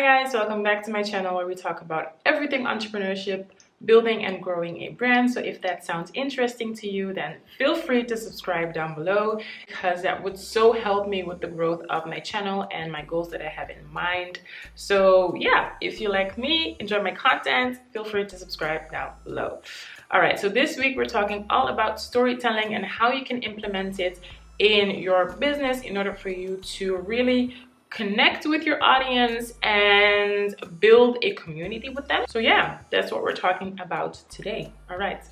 guys, welcome back to my channel where we talk about everything entrepreneurship, building and growing a brand. So if that sounds interesting to you, then feel free to subscribe down below because that would so help me with the growth of my channel and my goals that I have in mind. So yeah, if you like me, enjoy my content, feel free to subscribe down below. All right, so this week we're talking all about storytelling and how you can implement it in your business in order for you to really connect with your audience and build a community with them. So yeah, that's what we're talking about today. All right,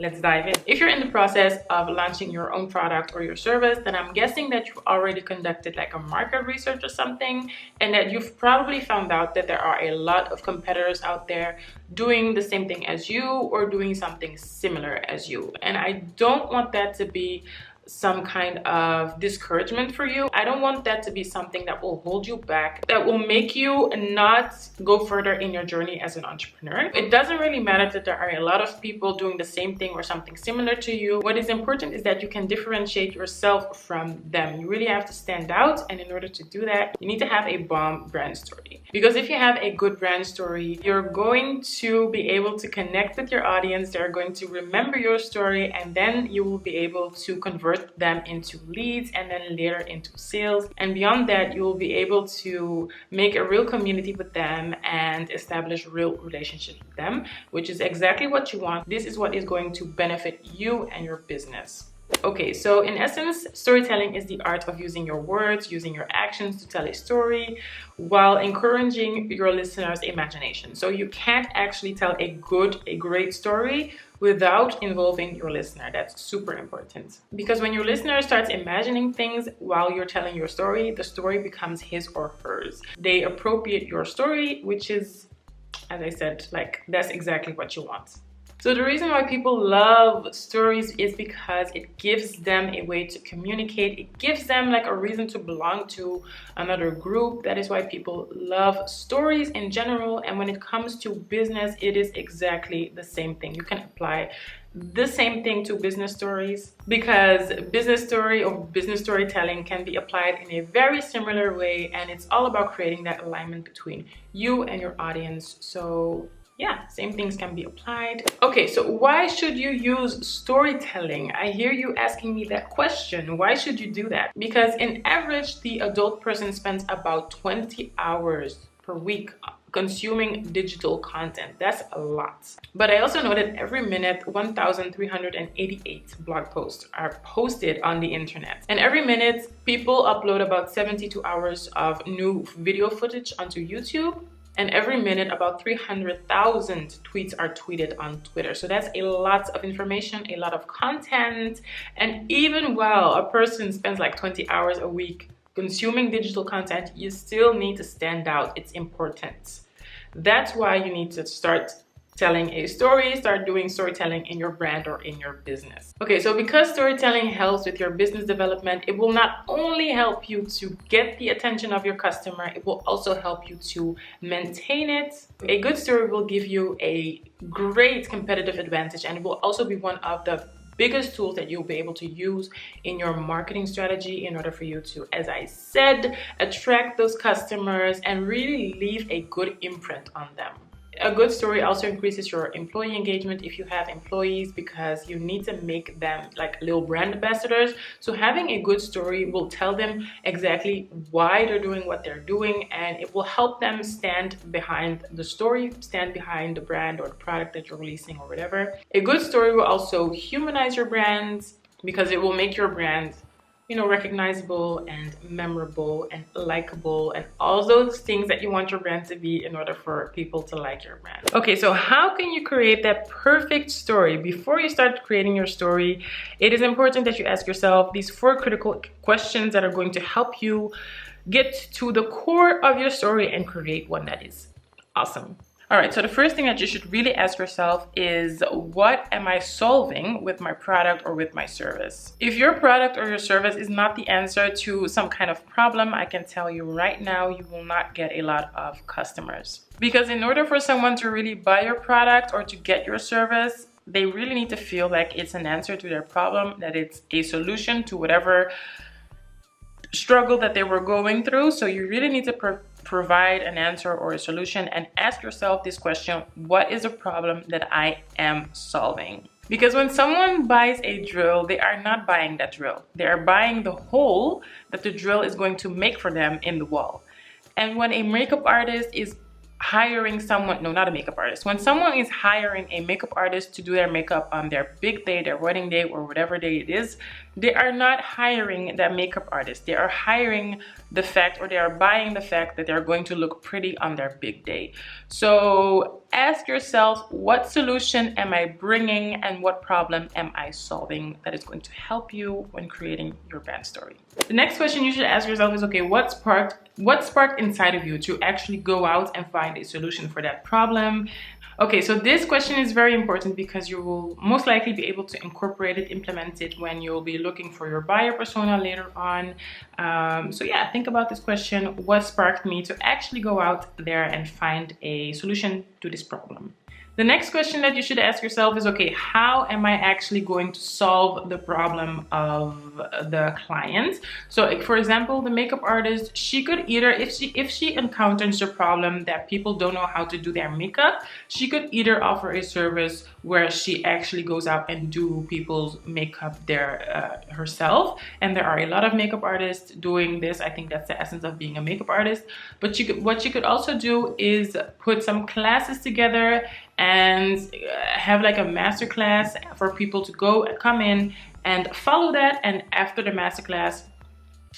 let's dive in. If you're in the process of launching your own product or your service, then I'm guessing that you've already conducted like a market research or something, and that you've probably found out that there are a lot of competitors out there doing the same thing as you or doing something similar as you. And I don't want that to be some kind of discouragement for you. I don't want that to be something that will hold you back, that will make you not go further in your journey as an entrepreneur. It doesn't really matter that there are a lot of people doing the same thing or something similar to you. What is important is that you can differentiate yourself from them. You really have to stand out, and in order to do that, you need to have a bomb brand story. Because if you have a good brand story, you're going to be able to connect with your audience. They're going to remember your story, and then you will be able to convert them into leads and then later into sales. And beyond that, you will be able to make a real community with them and establish real relationships with them, which is exactly what you want. This is what is going to benefit you and your business. Okay, so in essence, storytelling is the art of using your words, using your actions to tell a story while encouraging your listeners' imagination. So you can't actually tell a great story without involving your listener. That's super important. Because when your listener starts imagining things while you're telling your story, the story becomes his or hers. They appropriate your story, which is, as I said, like that's exactly what you want. So the reason why people love stories is because it gives them a way to communicate. It gives them like a reason to belong to another group. That is why people love stories in general. And when it comes to business, it is exactly the same thing. You can apply the same thing to business stories because business story or business storytelling can be applied in a very similar way. And it's all about creating that alignment between you and your audience. So yeah, same things can be applied. Okay, so why should you use storytelling? I hear you asking me that question. Why should you do that? Because in average, the adult person spends about 20 hours per week consuming digital content. That's a lot. But I also know that every minute 1,388 blog posts are posted on the internet. And every minute people upload about 72 hours of new video footage onto YouTube. And every minute, about 300,000 tweets are tweeted on Twitter. So that's a lot of information, a lot of content. And even while a person spends like 20 hours a week consuming digital content, you still need to stand out. It's important. That's why you need to start telling a story, start doing storytelling in your brand or in your business. Okay, so because storytelling helps with your business development, it will not only help you to get the attention of your customer, it will also help you to maintain it. A good story will give you a great competitive advantage, and it will also be one of the biggest tools that you'll be able to use in your marketing strategy in order for you to, as I said, attract those customers and really leave a good imprint on them. A good story also increases your employee engagement if you have employees, because you need to make them like little brand ambassadors. So having a good story will tell them exactly why they're doing what they're doing, and it will help them stand behind the story, stand behind the brand or the product that you're releasing or whatever. A good story will also humanize your brand because it will make your brand, you know, recognizable and memorable and likable and all those things that you want your brand to be in order for people to like your brand. Okay, so how can you create that perfect story? Before you start creating your story, it is important that you ask yourself these 4 critical questions that are going to help you get to the core of your story and create one that is awesome. All right, so the first thing that you should really ask yourself is, what am I solving with my product or with my service? If your product or your service is not the answer to some kind of problem, I can tell you right now, you will not get a lot of customers. Because in order for someone to really buy your product or to get your service, they really need to feel like it's an answer to their problem, that it's a solution to whatever struggle that they were going through. So you really need to provide an answer or a solution and ask yourself this question: what is the problem that I am solving? Because when someone buys a drill, they are not buying that drill. They are buying the hole that the drill is going to make for them in the wall. And when a makeup artist is hiring someone, no, not a makeup artist. When someone is hiring a makeup artist to do their makeup on their big day, their wedding day, or whatever day it is, they are not hiring that makeup artist. They are hiring the fact, or they are buying the fact that they're going to look pretty on their big day. So ask yourself, what solution am I bringing and what problem am I solving that is going to help you when creating your brand story? The next question you should ask yourself is, okay, what sparked inside of you to actually go out and find a solution for that problem? Okay, so this question is very important because you will most likely be able to incorporate it, implement it when you'll be looking for your buyer persona later on. So yeah, think about this question. What sparked me to actually go out there and find a solution to this problem? The next question that you should ask yourself is, okay, how am I actually going to solve the problem of the client? So like, for example, the makeup artist, she could either, if she encounters a problem that people don't know how to do their makeup, she could either offer a service where she actually goes out and do people's makeup there herself. And there are a lot of makeup artists doing this. I think that's the essence of being a makeup artist. But what you could also do is put some classes together and have like a masterclass for people to come in and follow that, and after the masterclass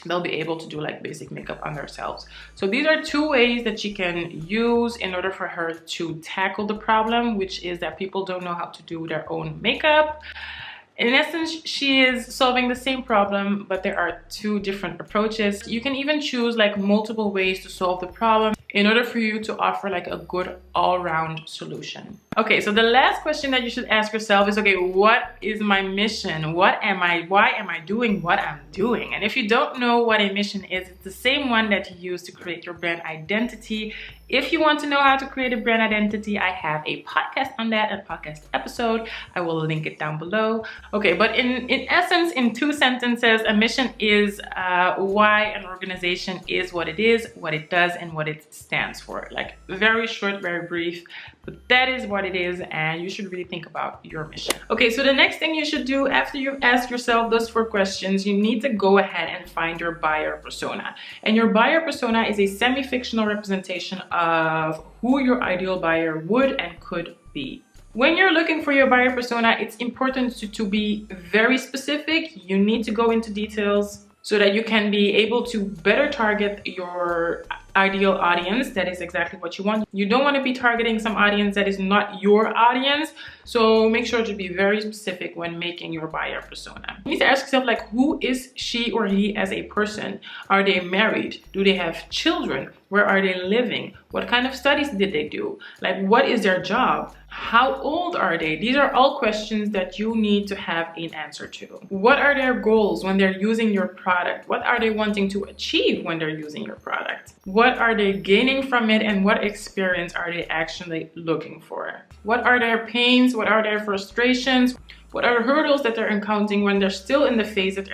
they'll be able to do like basic makeup on themselves. So these are two ways that she can use in order for her to tackle the problem, which is that people don't know how to do their own makeup. In essence, she is solving the same problem, but there are two different approaches. You can even choose like multiple ways to solve the problem in order for you to offer like a good all-round solution. Okay, so the last question that you should ask yourself is, okay, what is my mission? Why am I doing what I'm doing? And if you don't know what a mission is, it's the same one that you use to create your brand identity. If you want to know how to create a brand identity, I have a podcast on that, a podcast episode. I will link it down below. Okay, but in essence, in 2 sentences, a mission is why an organization is what it is, what it does, and what it stands for. Like very short, very brief, but that is what it is, and you should really think about your mission. Okay, so the next thing you should do after you've asked yourself those 4 questions, you need to go ahead and find your buyer persona. And your buyer persona is a semi-fictional representation of who your ideal buyer would and could be. When you're looking for your buyer persona, it's important to be very specific. You need to go into details so that you can be able to better target your ideal audience. That is exactly what you want. You don't want to be targeting some audience that is not your audience. So make sure to be very specific when making your buyer persona. You need to ask yourself, like, who is she or he as a person? Are they married? Do they have children? Where are they living? What kind of studies did they do? Like, what is their job? How old are they? These are all questions that you need to have an answer to. What are their goals when they're using your product? What are they wanting to achieve when they're using your product? What are they gaining from it, and what experience are they actually looking for? What are their pains? What are their frustrations? What are the hurdles that they're encountering when they're still in the phase that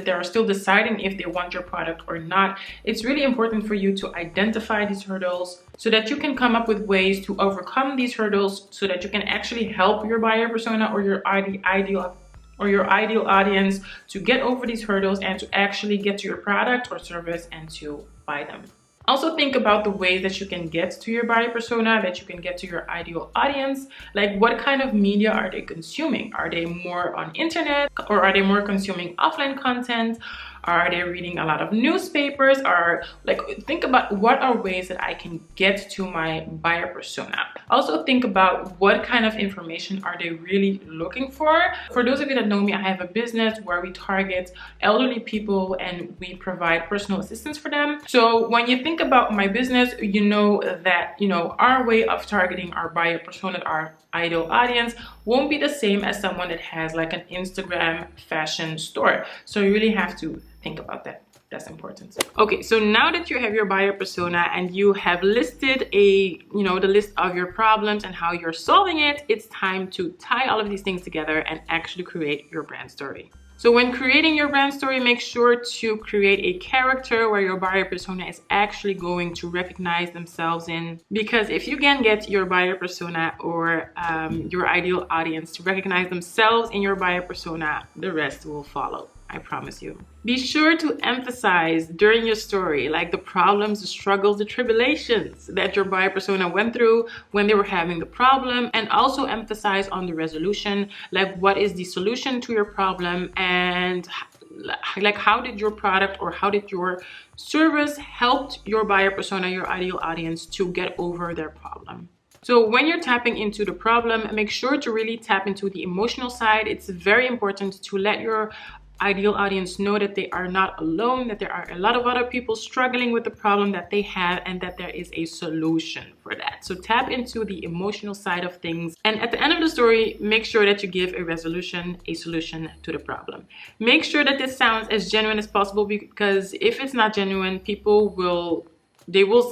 they are still deciding if they want your product or not? It's really important for you to identify these hurdles so that you can come up with ways to overcome these hurdles so that you can actually help your buyer persona or your ideal audience to get over these hurdles and to actually get to your product or service and to buy them. Also think about the ways that you can get to your buyer persona, that you can get to your ideal audience. Like, what kind of media are they consuming? Are they more on internet, or are they more consuming offline content? Are they reading a lot of newspapers? Or like, think about what are ways that I can get to my buyer persona. Also think about what kind of information are they really looking for. For those of you that know me, I have a business where we target elderly people and we provide personal assistance for them. So when you think about my business, you know that, our way of targeting our buyer persona, our ideal audience, won't be the same as someone that has like an Instagram fashion store. So you really have to think about that. That's important. Okay, so now that you have your buyer persona and you have listed the list of your problems and how you're solving it, it's time to tie all of these things together and actually create your brand story. So when creating your brand story, make sure to create a character where your buyer persona is actually going to recognize themselves in. Because if you can get your buyer persona or your ideal audience to recognize themselves in your buyer persona, the rest will follow. I promise you. Be sure to emphasize during your story, like the problems, the struggles, the tribulations that your buyer persona went through when they were having the problem, and also emphasize on the resolution, like what is the solution to your problem, and like how did your product or how did your service help your buyer persona, your ideal audience, to get over their problem. So when you're tapping into the problem, make sure to really tap into the emotional side. It's very important to let your ideal audience know that they are not alone, that there are a lot of other people struggling with the problem that they have, and that there is a solution for that. So tap into the emotional side of things, and at the end of the story, make sure that you give a resolution, a solution to the problem. Make sure that this sounds as genuine as possible, because if it's not genuine, people will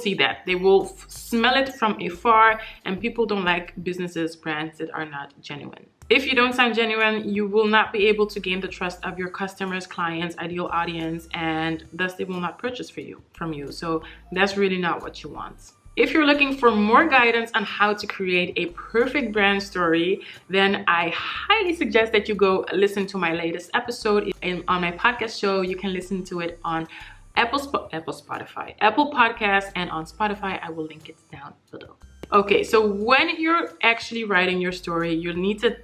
see that. They will smell it from afar, and people don't like businesses, brands that are not genuine. If you don't sound genuine, you will not be able to gain the trust of your customers, clients, ideal audience, and thus they will not purchase from you. So that's really not what you want. If you're looking for more guidance on how to create a perfect brand story, then I highly suggest that you go listen to my latest episode on my podcast show. You can listen to it on Apple Podcasts, and on Spotify. I will link it down below. Okay, so when you're actually writing your story, you need to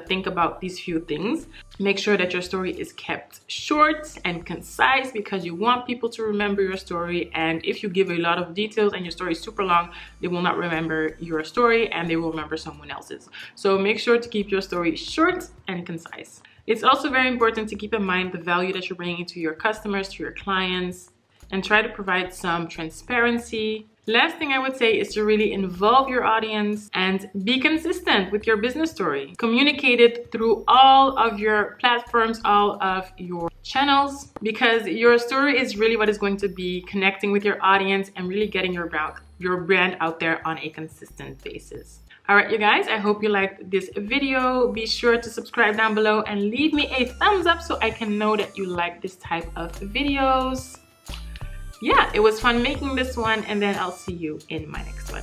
think about these few things. Make sure that your story is kept short and concise, because you want people to remember your story. And if you give a lot of details and your story is super long, they will not remember your story and they will remember someone else's. So make sure to keep your story short and concise. It's also very important to keep in mind the value that you're bringing to your customers, to your clients, and try to provide some transparency. Last thing I would say is to really involve your audience and be consistent with your business story. Communicate it through all of your platforms, all of your channels, because your story is really what is going to be connecting with your audience and really getting your brand out there on a consistent basis. All right, you guys, I hope you liked this video. Be sure to subscribe down below and leave me a thumbs up so I can know that you like this type of videos. Yeah, it was fun making this one, and then I'll see you in my next one.